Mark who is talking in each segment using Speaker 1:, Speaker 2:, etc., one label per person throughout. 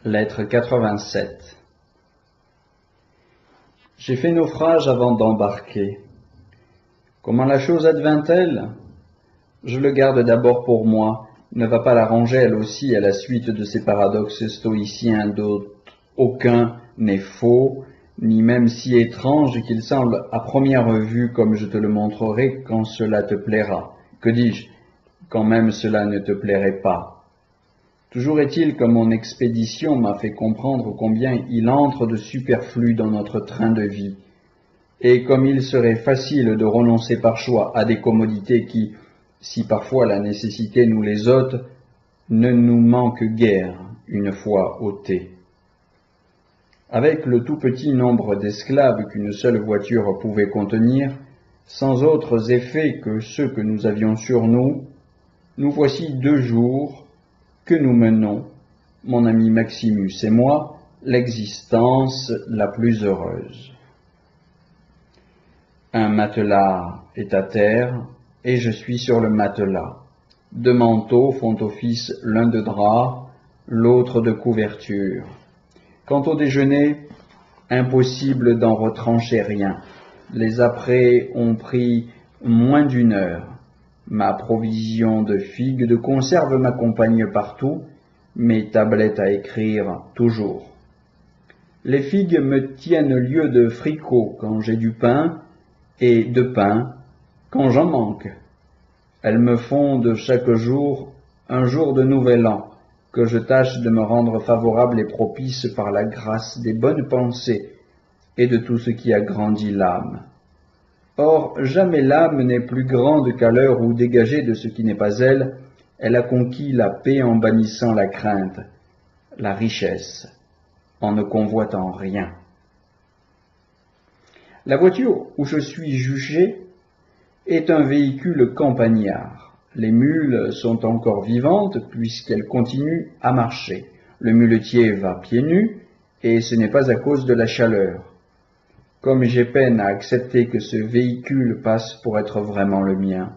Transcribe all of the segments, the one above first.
Speaker 1: Lettre 87. J'ai fait naufrage avant d'embarquer. Comment la chose advint-elle? Je le garde d'abord pour moi, ne va pas l'arranger elle aussi à la suite de ces paradoxes stoïciens dont aucun n'est faux, ni même si étrange qu'il semble à première vue, comme je te le montrerai quand cela te plaira. Que dis-je, quand même cela ne te plairait pas. Toujours est-il que mon expédition m'a fait comprendre combien il entre de superflu dans notre train de vie, et comme il serait facile de renoncer par choix à des commodités qui, si parfois la nécessité nous les ôte, ne nous manquent guère une fois ôtées. Avec le tout petit nombre d'esclaves qu'une seule voiture pouvait contenir, sans autres effets que ceux que nous avions sur nous, nous voici 2 jours que nous menons, mon ami Maximus et moi, l'existence la plus heureuse. Un matelas est à terre, et je suis sur le matelas. 2 manteaux font office l'un de drap, l'autre de couverture. Quant au déjeuner, impossible d'en retrancher rien. Les apprêts ont pris moins d'1 heure. Ma provision de figues de conserve m'accompagne partout, mes tablettes à écrire toujours. Les figues me tiennent lieu de fricot quand j'ai du pain, et de pain quand j'en manque. Elles me font de chaque jour un jour de nouvel an, que je tâche de me rendre favorable et propice par la grâce des bonnes pensées et de tout ce qui agrandit l'âme. Or, jamais l'âme n'est plus grande qu'à l'heure où, dégagée de ce qui n'est pas elle, elle a conquis la paix en bannissant la crainte, la richesse, en ne convoitant rien. La voiture où je suis jugé est un véhicule campagnard. Les mules sont encore vivantes puisqu'elles continuent à marcher. Le muletier va pieds nus et ce n'est pas à cause de la chaleur. Comme j'ai peine à accepter que ce véhicule passe pour être vraiment le mien.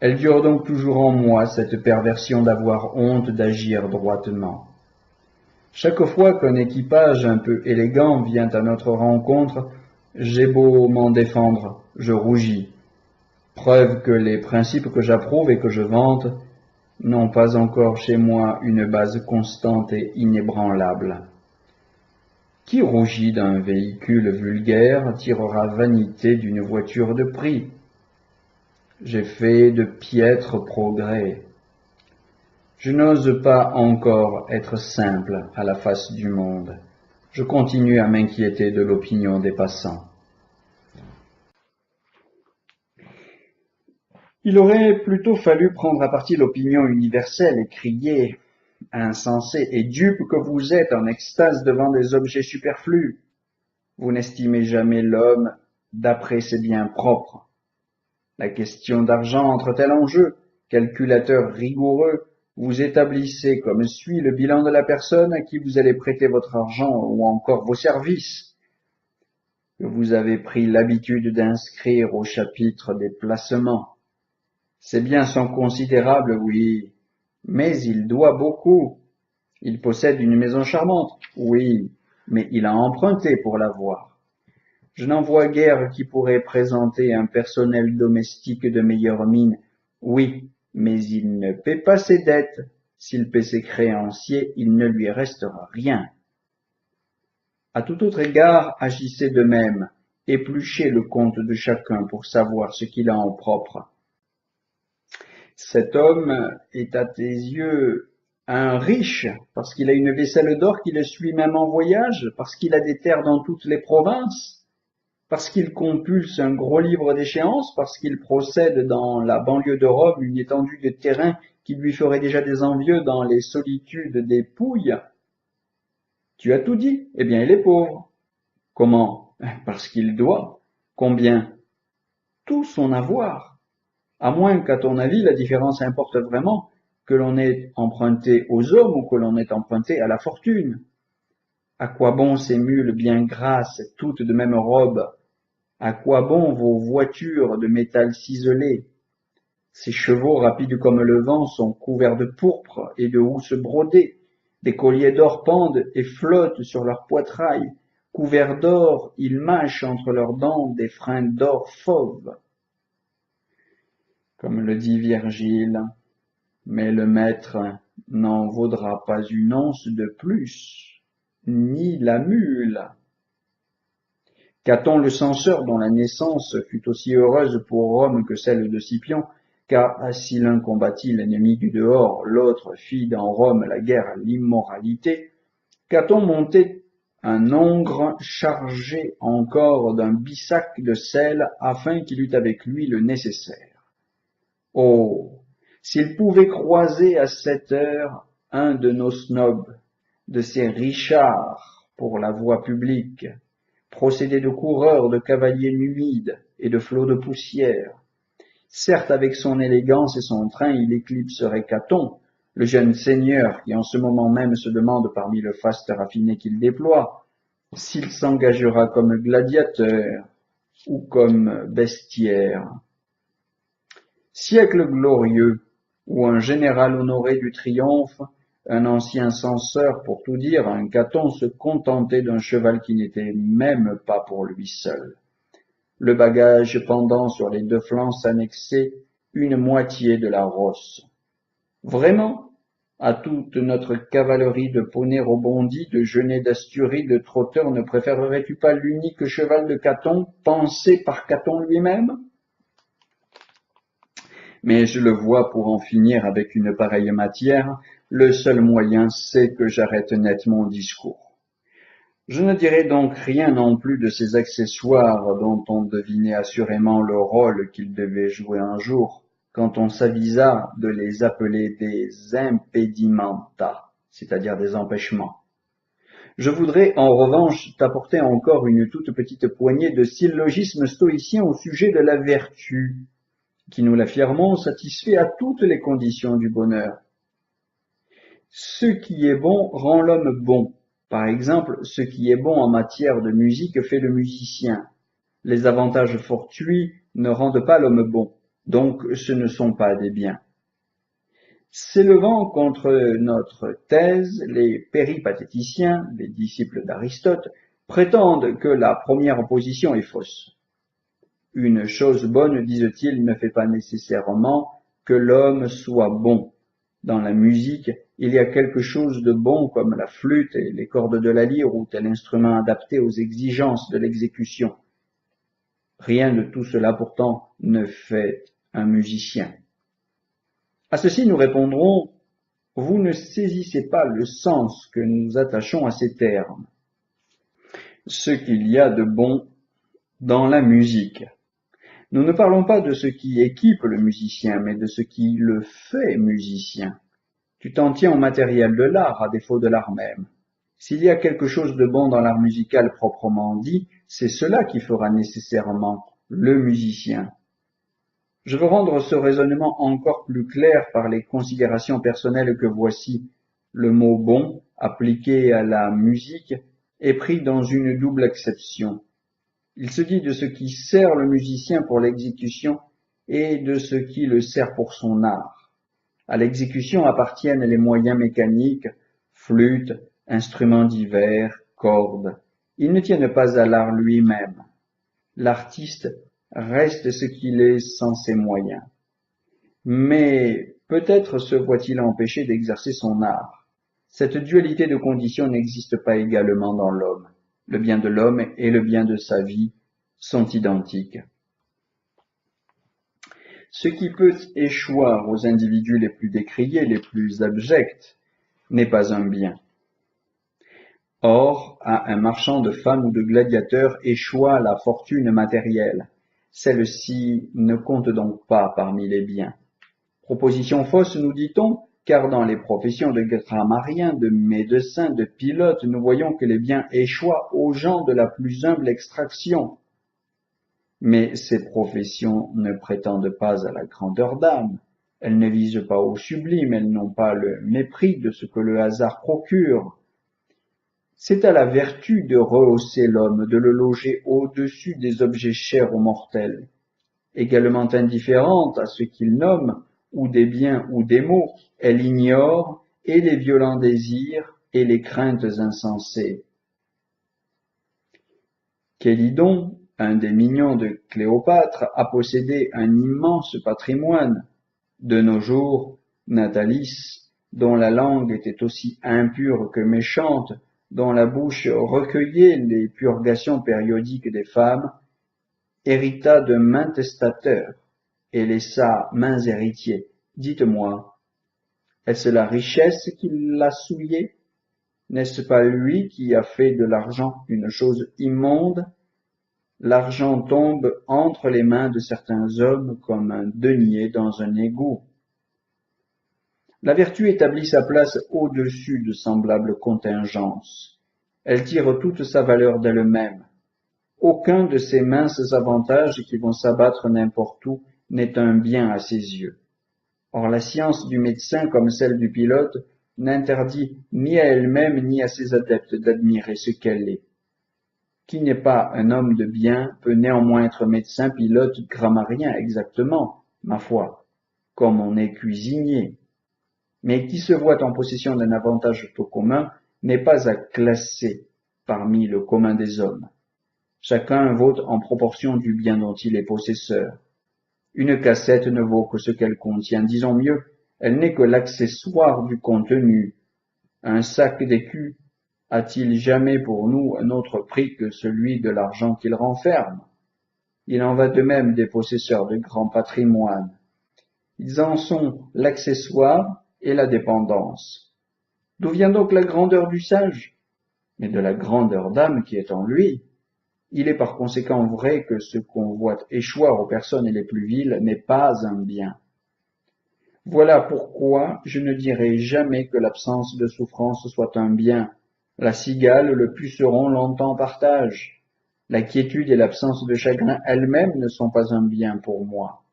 Speaker 1: Elle dure donc toujours en moi, cette perversion d'avoir honte d'agir droitement. Chaque fois qu'un équipage un peu élégant vient à notre rencontre, j'ai beau m'en défendre, je rougis. Preuve que les principes que j'approuve et que je vante n'ont pas encore chez moi une base constante et inébranlable. Qui rougit d'un véhicule vulgaire tirera vanité d'une voiture de prix. J'ai fait de piètres progrès. Je n'ose pas encore être simple à la face du monde. Je continue à m'inquiéter de l'opinion des passants. Il aurait plutôt fallu prendre à partie l'opinion universelle et crier, insensé et dupe que vous êtes, en extase devant des objets superflus. Vous n'estimez jamais l'homme d'après ses biens propres. La question d'argent entre-t-elle en jeu? Calculateur rigoureux, vous établissez comme suit le bilan de la personne à qui vous allez prêter votre argent ou encore vos services, que vous avez pris l'habitude d'inscrire au chapitre des placements. Ces biens sont considérables, oui, mais il doit beaucoup. Il possède une maison charmante, oui, mais il a emprunté pour l'avoir. Je n'en vois guère qui pourrait présenter un personnel domestique de meilleure mine, oui, mais il ne paie pas ses dettes. S'il paie ses créanciers, il ne lui restera rien. À tout autre égard, agissez de même, épluchez le compte de chacun pour savoir ce qu'il a en propre. Cet homme est à tes yeux un riche, parce qu'il a une vaisselle d'or qui le suit même en voyage, parce qu'il a des terres dans toutes les provinces, parce qu'il compulse un gros livre d'échéances, parce qu'il procède dans la banlieue de Rome une étendue de terrain qui lui ferait déjà des envieux dans les solitudes des Pouilles. Tu as tout dit, eh bien il est pauvre. Comment? Parce qu'il doit. Combien? Tout son avoir. À moins qu'à ton avis, la différence importe vraiment, que l'on ait emprunté aux hommes ou que l'on ait emprunté à la fortune. À quoi bon ces mules bien grasses, toutes de même robe? À quoi bon vos voitures de métal ciselé? Ces chevaux rapides comme le vent sont couverts de pourpre et de housses brodées. Des colliers d'or pendent et flottent sur leurs poitrails. Couverts d'or, ils mâchent entre leurs dents des freins d'or fauve. Comme le dit Virgile, mais le maître n'en vaudra pas une once de plus, ni la mule. Caton le censeur, dont la naissance fut aussi heureuse pour Rome que celle de Scipion, car si l'un combattit l'ennemi du dehors, l'autre fit dans Rome la guerre à l'immoralité, Caton montait un hongre chargé encore d'un bissac de sel afin qu'il eût avec lui le nécessaire. Oh, s'il pouvait croiser à cette heure un de nos snobs, de ces Richards pour la voie publique, procédé de coureur, de cavalier numide et de flots de poussière. Certes, avec son élégance et son train, il éclipserait Caton, le jeune seigneur qui en ce moment même se demande parmi le faste raffiné qu'il déploie, s'il s'engagera comme gladiateur ou comme bestiaire. Siècle glorieux, où un général honoré du triomphe, un ancien censeur pour tout dire, un Caton se contentait d'un cheval qui n'était même pas pour lui seul. Le bagage pendant sur les deux flancs s'annexait une moitié de la rosse. Vraiment, à toute notre cavalerie de poneys rebondis, de genêts d'Asturie, de trotteurs, ne préférerais-tu pas l'unique cheval de Caton, pensé par Caton lui-même? Mais je le vois, pour en finir avec une pareille matière, le seul moyen, c'est que j'arrête net mon discours. Je ne dirai donc rien non plus de ces accessoires dont on devinait assurément le rôle qu'ils devaient jouer un jour, quand on s'avisa de les appeler des impedimenta, c'est-à-dire des empêchements. Je voudrais en revanche t'apporter encore une toute petite poignée de syllogismes stoïciens au sujet de la vertu, qui, nous l'affirmons, satisfait à toutes les conditions du bonheur. Ce qui est bon rend l'homme bon. Par exemple, ce qui est bon en matière de musique fait le musicien. Les avantages fortuits ne rendent pas l'homme bon, donc ce ne sont pas des biens. S'élevant contre notre thèse, les péripatéticiens, les disciples d'Aristote, prétendent que la première position est fausse. Une chose bonne, disent-ils, ne fait pas nécessairement que l'homme soit bon. Dans la musique, il y a quelque chose de bon comme la flûte et les cordes de la lyre ou tel instrument adapté aux exigences de l'exécution. Rien de tout cela pourtant ne fait un musicien. À ceci nous répondrons, vous ne saisissez pas le sens que nous attachons à ces termes. Ce qu'il y a de bon dans la musique. Nous ne parlons pas de ce qui équipe le musicien, mais de ce qui le fait musicien. Tu t'en tiens au matériel de l'art, à défaut de l'art même. S'il y a quelque chose de bon dans l'art musical proprement dit, c'est cela qui fera nécessairement le musicien. Je veux rendre ce raisonnement encore plus clair par les considérations personnelles que voici. Le mot bon, appliqué à la musique, est pris dans une double acception. Il se dit de ce qui sert le musicien pour l'exécution et de ce qui le sert pour son art. À l'exécution appartiennent les moyens mécaniques, flûte, instruments divers, cordes. Ils ne tiennent pas à l'art lui-même. L'artiste reste ce qu'il est sans ses moyens. Mais peut-être se voit-il empêché d'exercer son art. Cette dualité de conditions n'existe pas également dans l'homme. Le bien de l'homme et le bien de sa vie sont identiques. Ce qui peut échoir aux individus les plus décriés, les plus abjects, n'est pas un bien. Or, à un marchand de femmes ou de gladiateur échoit la fortune matérielle. Celle-ci ne compte donc pas parmi les biens. Proposition fausse, nous dit-on, car dans les professions de grammariens, de médecins, de pilotes, nous voyons que les biens échoient aux gens de la plus humble extraction. Mais ces professions ne prétendent pas à la grandeur d'âme, elles ne visent pas au sublime, elles n'ont pas le mépris de ce que le hasard procure. C'est à la vertu de rehausser l'homme, de le loger au-dessus des objets chers aux mortels, également indifférente à ce qu'il nomme, ou des biens ou des maux, elle ignore et les violents désirs et les craintes insensées. Chélidon, un des mignons de Cléopâtre, a possédé un immense patrimoine. De nos jours, Natalis, dont la langue était aussi impure que méchante, dont la bouche recueillait les purgations périodiques des femmes, hérita de maints testateurs et laissa maints héritiers. Dites-moi, est-ce la richesse qui l'a souillé? N'est-ce pas lui qui a fait de l'argent une chose immonde? L'argent tombe entre les mains de certains hommes comme un denier dans un égout. La vertu établit sa place au-dessus de semblables contingences. Elle tire toute sa valeur d'elle-même. Aucun de ces minces avantages qui vont s'abattre n'importe où n'est un bien à ses yeux. Or la science du médecin comme celle du pilote n'interdit ni à elle-même ni à ses adeptes d'admirer ce qu'elle est. Qui n'est pas un homme de bien peut néanmoins être médecin, pilote, grammairien exactement, ma foi, comme on est cuisinier. Mais qui se voit en possession d'un avantage tout commun n'est pas à classer parmi le commun des hommes. Chacun vaut en proportion du bien dont il est possesseur. Une cassette ne vaut que ce qu'elle contient. Disons mieux, elle n'est que l'accessoire du contenu. Un sac d'écus a-t-il jamais pour nous un autre prix que celui de l'argent qu'il renferme? Il en va de même des possesseurs de grands patrimoines. Ils en sont l'accessoire et la dépendance. D'où vient donc la grandeur du sage? Mais de la grandeur d'âme qui est en lui. Il est par conséquent vrai que ce qu'on voit échoir aux personnes les plus viles n'est pas un bien. Voilà pourquoi je ne dirai jamais que l'absence de souffrance soit un bien. La cigale, le puceron longtemps partage. La quiétude et l'absence de chagrin elles-mêmes ne sont pas un bien pour moi.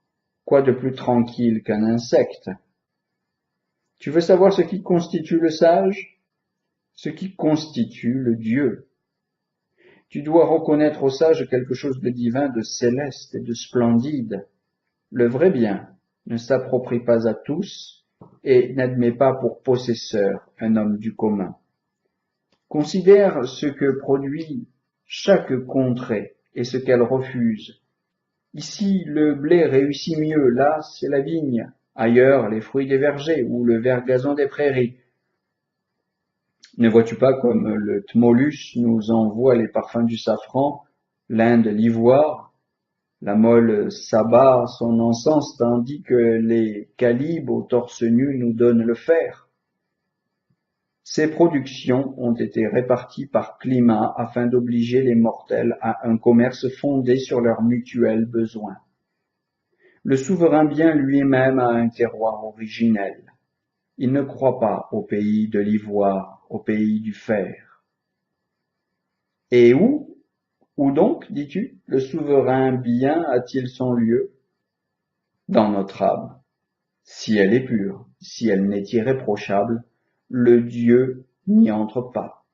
Speaker 1: Quoi de plus tranquille qu'un insecte? Tu veux savoir ce qui constitue le sage? Ce qui constitue le Dieu. Tu dois reconnaître au sage quelque chose de divin, de céleste et de splendide. Le vrai bien ne s'approprie pas à tous et n'admet pas pour possesseur un homme du commun. Considère ce que produit chaque contrée et ce qu'elle refuse. Ici, le blé réussit mieux, là, c'est la vigne. Ailleurs, les fruits des vergers ou le vert gazon des prairies. Ne vois-tu pas comme le Tmolus nous envoie les parfums du safran, l'Inde l'ivoire, la Mole Saba son encens, tandis que les Calibes au torse nu nous donnent le fer? Ces productions ont été réparties par climat afin d'obliger les mortels à un commerce fondé sur leurs mutuels besoins. Le souverain bien lui-même a un terroir originel. Il ne croit pas au pays de l'ivoire, au pays du fer. Et où donc, dis-tu, le souverain bien a-t-il son lieu? Dans notre âme. Si elle est pure, si elle n'est irréprochable, le Dieu n'y entre pas.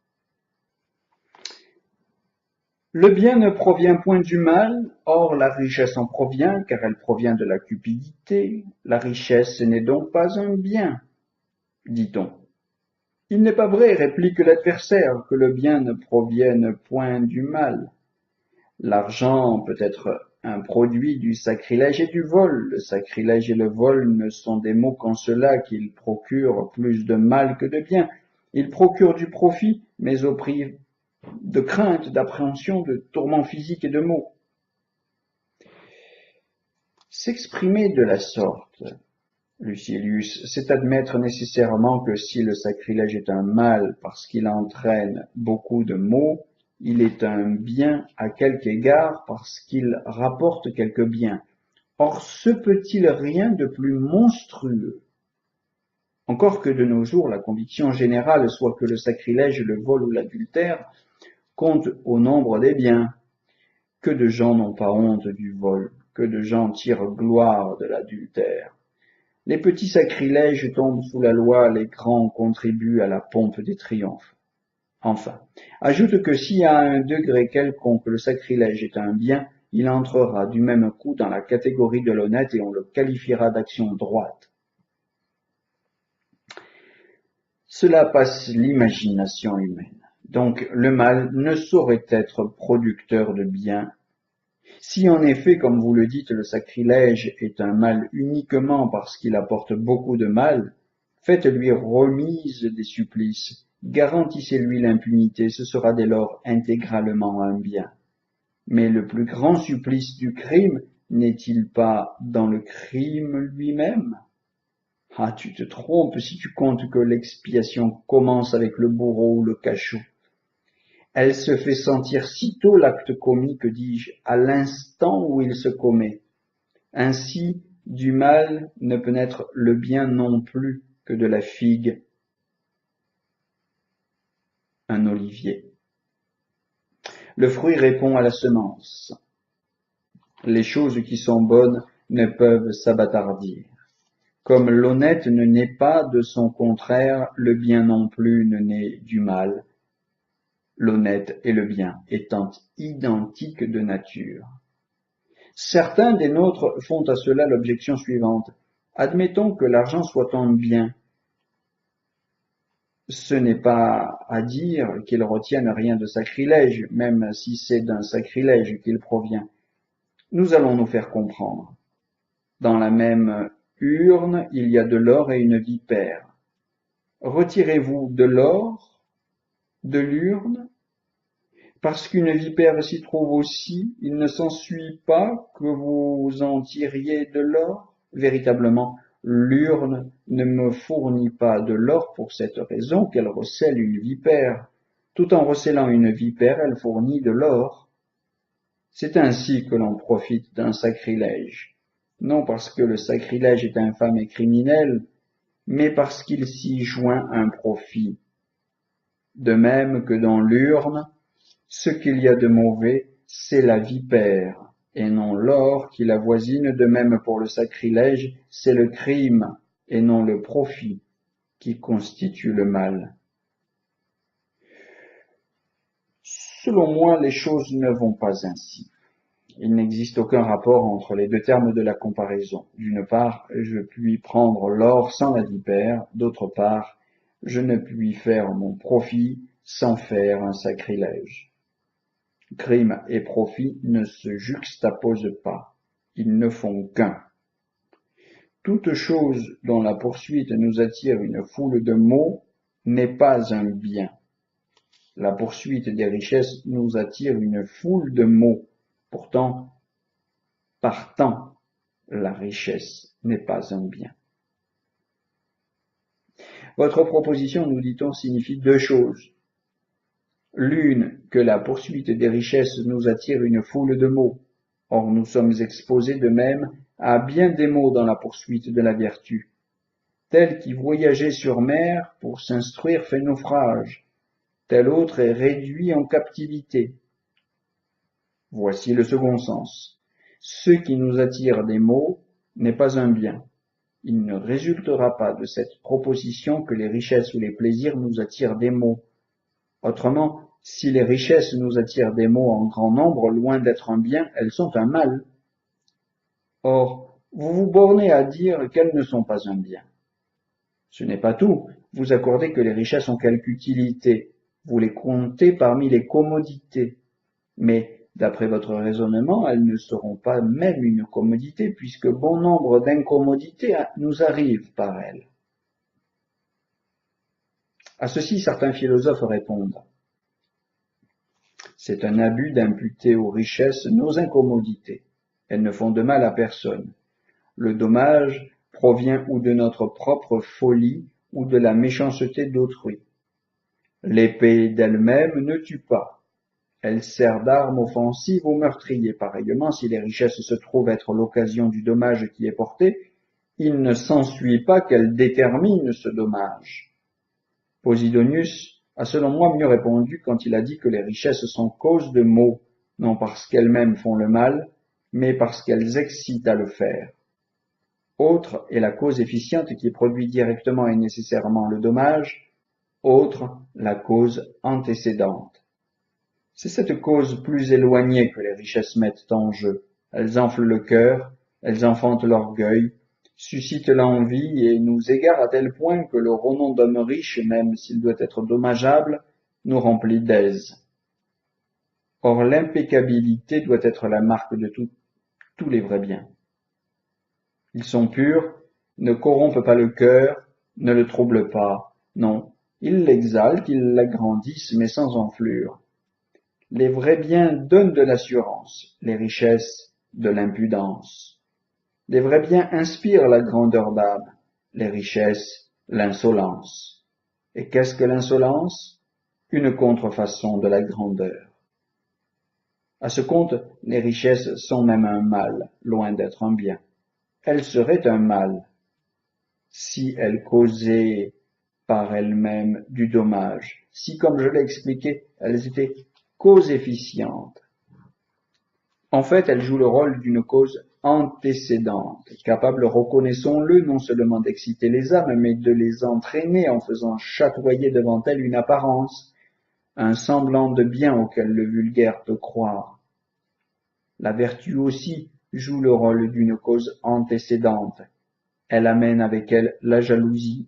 Speaker 1: Le bien ne provient point du mal, or la richesse en provient, car elle provient de la cupidité. La richesse n'est donc pas un bien, dit-on. Il n'est pas vrai, réplique l'adversaire, que le bien ne provienne point du mal. L'argent peut être un produit du sacrilège et du vol. Le sacrilège et le vol ne sont des mots qu'en cela qu'ils procurent plus de mal que de bien. Ils procurent du profit, mais au prix de crainte, d'appréhension, de tourments physiques et de maux. S'exprimer de la sorte, Lucilius, c'est admettre nécessairement que si le sacrilège est un mal parce qu'il entraîne beaucoup de maux, il est un bien à quelque égard parce qu'il rapporte quelque bien. Or, se peut-il rien de plus monstrueux? Encore que de nos jours, la conviction générale soit que le sacrilège, le vol ou l'adultère comptent au nombre des biens. Que de gens n'ont pas honte du vol, que de gens tirent gloire de l'adultère. Les petits sacrilèges tombent sous la loi, les grands contribuent à la pompe des triomphes. Enfin, ajoute que si à un degré quelconque le sacrilège est un bien, il entrera du même coup dans la catégorie de l'honnête et on le qualifiera d'action droite. Cela passe l'imagination humaine. Donc le mal ne saurait être producteur de bien. Si en effet, comme vous le dites, le sacrilège est un mal uniquement parce qu'il apporte beaucoup de mal, faites-lui remise des supplices, garantissez-lui l'impunité, ce sera dès lors intégralement un bien. Mais le plus grand supplice du crime n'est-il pas dans le crime lui-même? Ah, tu te trompes si tu comptes que l'expiation commence avec le bourreau ou le cachot. Elle se fait sentir sitôt l'acte commis, que dis-je, à l'instant où il se commet. Ainsi, du mal ne peut naître le bien non plus que de la figue, un olivier. Le fruit répond à la semence. Les choses qui sont bonnes ne peuvent s'abattardir. Comme l'honnête ne naît pas de son contraire, le bien non plus ne naît du mal, l'honnête et le bien étant identiques de nature. Certains des nôtres font à cela l'objection suivante. Admettons que l'argent soit un bien. Ce n'est pas à dire qu'il retienne rien de sacrilège, même si c'est d'un sacrilège qu'il provient. Nous allons nous faire comprendre. Dans la même urne, il y a de l'or et une vipère. Retirez-vous de l'or de l'urne? Parce qu'une vipère s'y trouve aussi, il ne s'ensuit pas que vous en tiriez de l'or? Véritablement, l'urne ne me fournit pas de l'or pour cette raison qu'elle recèle une vipère. Tout en recélant une vipère, elle fournit de l'or. C'est ainsi que l'on profite d'un sacrilège. Non parce que le sacrilège est infâme et criminel, mais parce qu'il s'y joint un profit. De même que dans l'urne, ce qu'il y a de mauvais, c'est la vipère, et non l'or qui l'avoisine. De même pour le sacrilège, c'est le crime, et non le profit, qui constitue le mal. Selon moi, les choses ne vont pas ainsi. Il n'existe aucun rapport entre les deux termes de la comparaison. D'une part, je puis prendre l'or sans la vipère, d'autre part, je ne puis faire mon profit sans faire un sacrilège. Crime et profit ne se juxtaposent pas, ils ne font qu'un. Toute chose dont la poursuite nous attire une foule de maux n'est pas un bien. La poursuite des richesses nous attire une foule de maux. Pourtant, partant, la richesse n'est pas un bien. Votre proposition, nous dit-on, signifie deux choses. L'une, que la poursuite des richesses nous attire une foule de maux. Or, nous sommes exposés de même à bien des maux dans la poursuite de la vertu. Tel qui voyageait sur mer pour s'instruire fait naufrage. Tel autre est réduit en captivité. Voici le second sens. Ce qui nous attire des maux n'est pas un bien. Il ne résultera pas de cette proposition que les richesses ou les plaisirs nous attirent des maux. Autrement, si les richesses nous attirent des maux en grand nombre, loin d'être un bien, elles sont un mal. Or, vous vous bornez à dire qu'elles ne sont pas un bien. Ce n'est pas tout. Vous accordez que les richesses ont quelque utilité. Vous les comptez parmi les commodités. Mais, d'après votre raisonnement, elles ne seront pas même une commodité, puisque bon nombre d'incommodités nous arrivent par elles. À ceci, certains philosophes répondent. C'est un abus d'imputer aux richesses nos incommodités. Elles ne font de mal à personne. Le dommage provient ou de notre propre folie ou de la méchanceté d'autrui. L'épée d'elle-même ne tue pas. Elle sert d'arme offensive aux meurtriers. Pareillement, si les richesses se trouvent être l'occasion du dommage qui est porté, il ne s'ensuit pas qu'elles déterminent ce dommage. Posidonius a selon moi mieux répondu quand il a dit que les richesses sont cause de maux, non parce qu'elles-mêmes font le mal, mais parce qu'elles excitent à le faire. Autre est la cause efficiente qui produit directement et nécessairement le dommage, autre la cause antécédente. C'est cette cause plus éloignée que les richesses mettent en jeu. Elles enflent le cœur, elles enfantent l'orgueil, suscite l'envie et nous égare à tel point que le renom d'homme riche, même s'il doit être dommageable, nous remplit d'aise. Or l'impeccabilité doit être la marque de tous les vrais biens. Ils sont purs, ne corrompent pas le cœur, ne le troublent pas, non, ils l'exaltent, ils l'agrandissent, mais sans enflure. Les vrais biens donnent de l'assurance, les richesses de l'impudence. Les vrais biens inspirent la grandeur d'âme, les richesses l'insolence. Et qu'est-ce que l'insolence? Une contrefaçon de la grandeur. À ce compte, les richesses sont même un mal, loin d'être un bien. Elles seraient un mal si elles causaient par elles-mêmes du dommage, si, comme je l'ai expliqué, elles étaient cause-efficientes. En fait, elles jouent le rôle d'une cause antécédente, capable, reconnaissons-le, non seulement d'exciter les âmes, mais de les entraîner en faisant chatoyer devant elles une apparence, un semblant de bien auquel le vulgaire peut croire. La vertu aussi joue le rôle d'une cause antécédente. Elle amène avec elle la jalousie.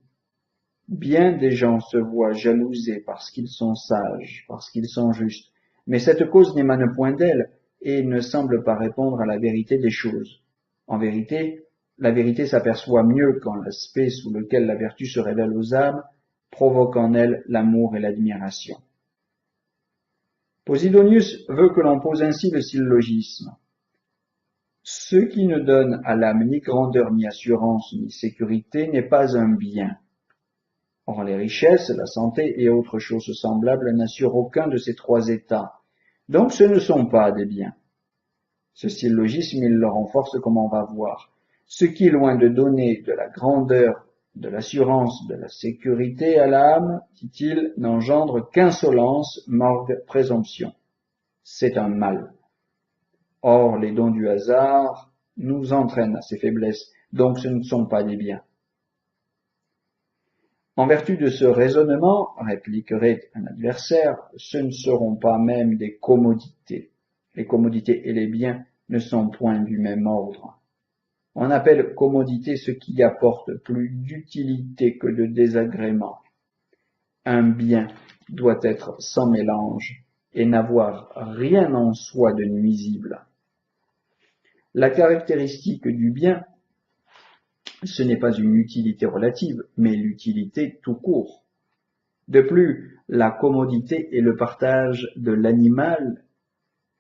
Speaker 1: Bien des gens se voient jalousés parce qu'ils sont sages, parce qu'ils sont justes, mais cette cause n'émane point d'elle et ne semble pas répondre à la vérité des choses. En vérité, la vérité s'aperçoit mieux quand l'aspect sous lequel la vertu se révèle aux âmes provoque en elles l'amour et l'admiration. Posidonius veut que l'on pose ainsi le syllogisme. Ce qui ne donne à l'âme ni grandeur, ni assurance, ni sécurité n'est pas un bien. Or, les richesses, la santé et autres choses semblables n'assurent aucun de ces trois états. Donc, ce ne sont pas des biens. Ce syllogisme, il le renforce comme on va voir. Ce qui, loin de donner de la grandeur, de l'assurance, de la sécurité à l'âme, dit-il, n'engendre qu'insolence, morgue, présomption. C'est un mal. Or, les dons du hasard nous entraînent à ces faiblesses, donc ce ne sont pas des biens. En vertu de ce raisonnement, répliquerait un adversaire, ce ne seront pas même des commodités. Les commodités et les biens ne sont point du même ordre. On appelle commodité ce qui apporte plus d'utilité que de désagrément. Un bien doit être sans mélange et n'avoir rien en soi de nuisible. La caractéristique du bien, ce n'est pas une utilité relative, mais l'utilité tout court. De plus, la commodité est le partage de l'animal,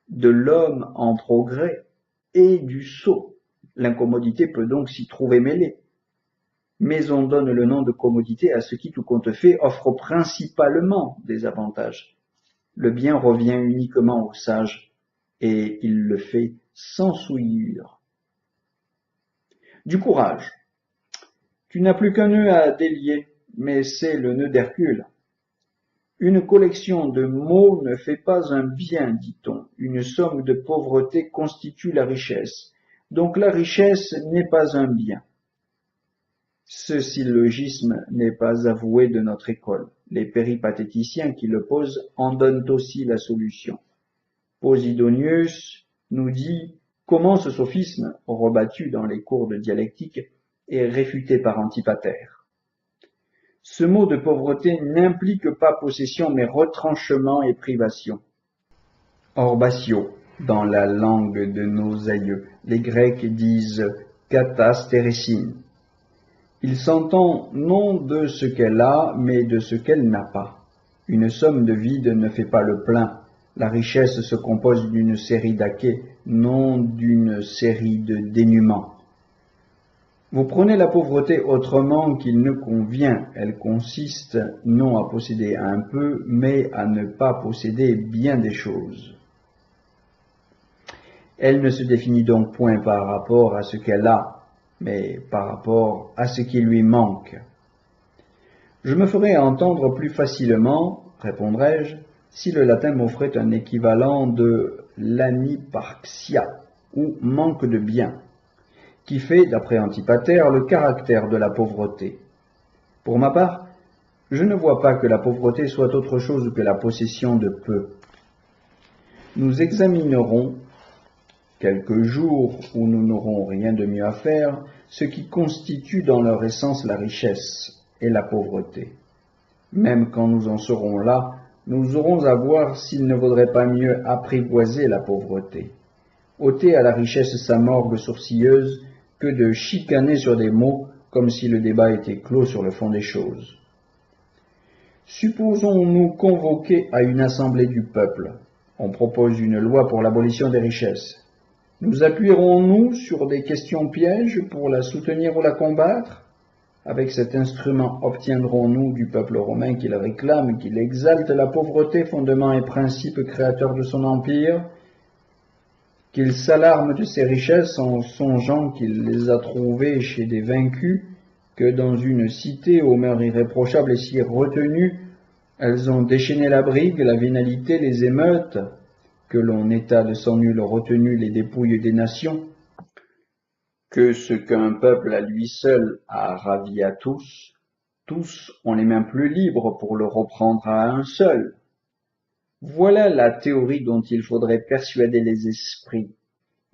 Speaker 1: de l'homme en progrès et du sot. L'incommodité peut donc s'y trouver mêlée. Mais on donne le nom de commodité à ce qui, tout compte fait, offre principalement des avantages. Le bien revient uniquement au sage, et il le fait sans souillure. Du courage. Tu n'as plus qu'un nœud à délier, mais c'est le nœud d'Hercule. Une collection de mots ne fait pas un bien, dit-on. Une somme de pauvreté constitue la richesse. Donc la richesse n'est pas un bien. Ce syllogisme n'est pas avoué de notre école. Les péripatéticiens qui le posent en donnent aussi la solution. Posidonius nous dit comment ce sophisme, rebattu dans les cours de dialectique, est réfuté par Antipater. Ce mot de pauvreté n'implique pas possession, mais retranchement et privation. Orbatio, dans la langue de nos aïeux, les Grecs disent katastérésin. Il s'entend non de ce qu'elle a, mais de ce qu'elle n'a pas. Une somme de vide ne fait pas le plein. La richesse se compose d'une série d'acquêts, non d'une série de dénûments. Vous prenez la pauvreté autrement qu'il ne convient. Elle consiste non à posséder un peu, mais à ne pas posséder bien des choses. Elle ne se définit donc point par rapport à ce qu'elle a, mais par rapport à ce qui lui manque. Je me ferai entendre plus facilement, répondrai-je, si le latin m'offrait un équivalent de l'aniparxia, ou manque de bien, qui fait, d'après Antipater, le caractère de la pauvreté. Pour ma part, je ne vois pas que la pauvreté soit autre chose que la possession de peu. Nous examinerons, quelques jours où nous n'aurons rien de mieux à faire, ce qui constitue dans leur essence la richesse et la pauvreté. Même quand nous en serons là, nous aurons à voir s'il ne vaudrait pas mieux apprivoiser la pauvreté, ôter à la richesse sa morgue sourcilleuse, que de chicaner sur des mots comme si le débat était clos sur le fond des choses. Supposons-nous convoquer à une assemblée du peuple. On propose une loi pour l'abolition des richesses. Nous appuierons-nous sur des questions pièges pour la soutenir ou la combattre? Avec cet instrument obtiendrons-nous du peuple romain qu'il réclame, qu'il exalte la pauvreté, fondement et principe créateur de son empire, qu'il s'alarme de ses richesses en songeant qu'il les a trouvées chez des vaincus, que dans une cité aux mœurs irréprochables et si retenues, elles ont déchaîné la brigue, la vénalité, les émeutes, que l'on étale sans nulle retenue les dépouilles des nations, que ce qu'un peuple à lui seul a ravi à tous, tous ont les mains plus libres pour le reprendre à un seul. Voilà la théorie dont il faudrait persuader les esprits.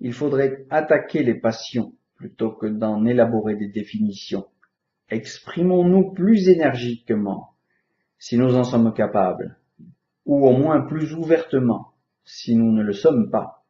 Speaker 1: Il faudrait attaquer les passions plutôt que d'en élaborer des définitions. Exprimons-nous plus énergiquement, si nous en sommes capables, ou au moins plus ouvertement, si nous ne le sommes pas.